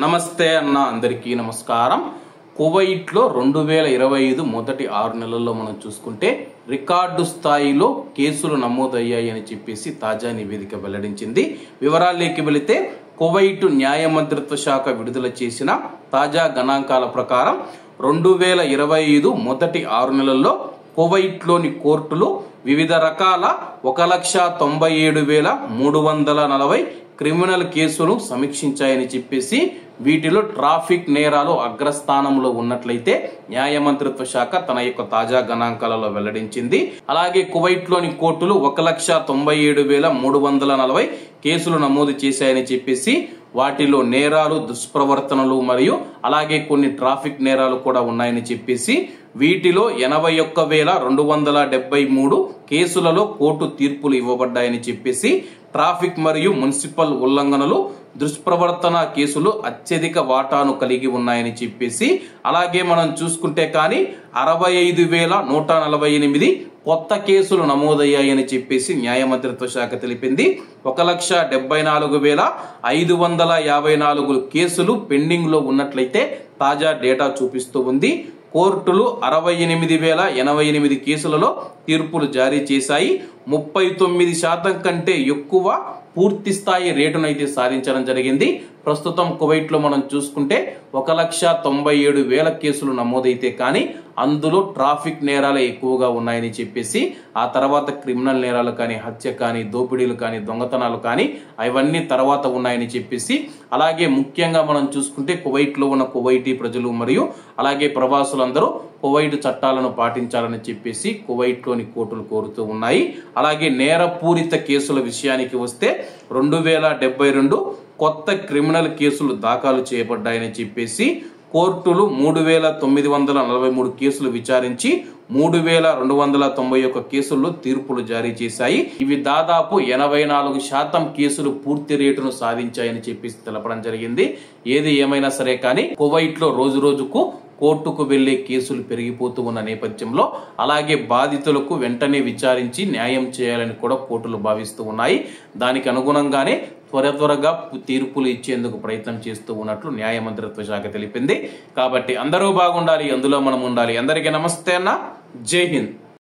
నమస్తే అన్న అందరికీ నమస్కారం. కువైట్లో 2025 మొదటి 6 నెలల్లో మనం చూసుకుంటే రికార్డు స్థాయిలో కేసులు నమోదయ్యాయి అని చెప్పేసి తాజా నివేదిక వెల్లడించింది. వివరాల్లోకి వెళితే కువైట్ న్యాయ మంత్రిత్వ శాఖ విడుదల చేసిన తాజా గణాంకాల ప్రకారం 2025 మొదటి 6 నెలల్లో కువైట్లోని కోర్టులు వివిధ రకాల 1,97,340 క్రిమినల్ కేసులు సమీక్షించాయని చెప్పేసి వీటిలో ట్రాఫిక్ నేరాలు అగ్రస్థానంలో ఉన్నట్లయితే న్యాయ మంత్రిత్వ శాఖ తన యొక్క తాజా గణాంకాలలో వెల్లడించింది. అలాగే కువైట్లోని కోర్టులు 1,97,340 కేసులు నమోదు చేశాయని చెప్పేసి వాటిలో నేరాలు, దుష్ప్రవర్తనలు మరియు అలాగే కొన్ని ట్రాఫిక్ నేరాలు కూడా ఉన్నాయని చెప్పేసి వీటిలో 81,273 కేసులలో కోర్టు తీర్పులు ఇవ్వబడ్డాయని చెప్పేసి ట్రాఫిక్ మరియు మున్సిపల్ ఉల్లంఘనలు, దుష్ప్రవర్తన కేసులు అత్యధిక వాటాను కలిగి ఉన్నాయని చెప్పేసి అలాగే మనం చూసుకుంటే కానీ 65,148 కొత్త కేసులు నమోదయ్యాయని చెప్పేసి న్యాయ మంత్రిత్వ శాఖ తెలిపింది. 1,74,554 కేసులు పెండింగ్ లో ఉన్నట్లయితే తాజా డేటా చూపిస్తూ ఉంది. కోర్టులు 68,088 కేసులలో తీర్పులు జారీ చేశాయి. 39% కంటే ఎక్కువ పూర్తి స్థాయి రేటునైతే సాధించడం జరిగింది. ప్రస్తుతం కువైట్ లో మనం చూసుకుంటే 1,97,000 కేసులు నమోదైతే కానీ అందులో ట్రాఫిక్ నేరాలే ఎక్కువగా ఉన్నాయని చెప్పేసి ఆ తర్వాత క్రిమినల్ నేరాలు కానీ, హత్య కానీ, దోపిడీలు కానీ, దొంగతనాలు కానీ అవన్నీ తర్వాత ఉన్నాయని చెప్పేసి అలాగే ముఖ్యంగా మనం చూసుకుంటే కువైట్ లో ఉన్న కువైటీ ప్రజలు మరియు అలాగే ప్రవాసులందరూ కువైట్ చట్టాలను పాటించాలని చెప్పేసి కువైట్ లోని కోర్టులు కోరుతూ ఉన్నాయి. అలాగే నేరపూరిత కేసుల విషయానికి వస్తే 2,072 కొత్త క్రిమినల్ కేసులు దాఖలు చేయబడ్డాయని చెప్పేసి కోర్టులు 3,943 కేసులు విచారించి 3,291 కేసుల్లో తీర్పులు జారీ చేశాయి. ఇవి దాదాపు 84% కేసులు పూర్తి రేటును సాధించాయని చెప్పేసి తెలపడం జరిగింది. ఏది ఏమైనా సరే కానీ కువైట్ లో రోజు రోజుకు కోర్టుకు వెళ్లే కేసులు పెరిగిపోతూ ఉన్న నేపథ్యంలో అలాగే బాధితులకు వెంటనే విచారించి న్యాయం చేయాలని కూడా కోర్టులు భావిస్తూ ఉన్నాయి. దానికి అనుగుణంగానే త్వరగా తీర్పులు ఇచ్చేందుకు ప్రయత్నం చేస్తూ ఉన్నట్లు న్యాయ మంత్రిత్వ శాఖ తెలిపింది. కాబట్టి అందరూ బాగుండాలి, అందులో మనం ఉండాలి. అందరికీ నమస్తే అన్న, జై హింద్.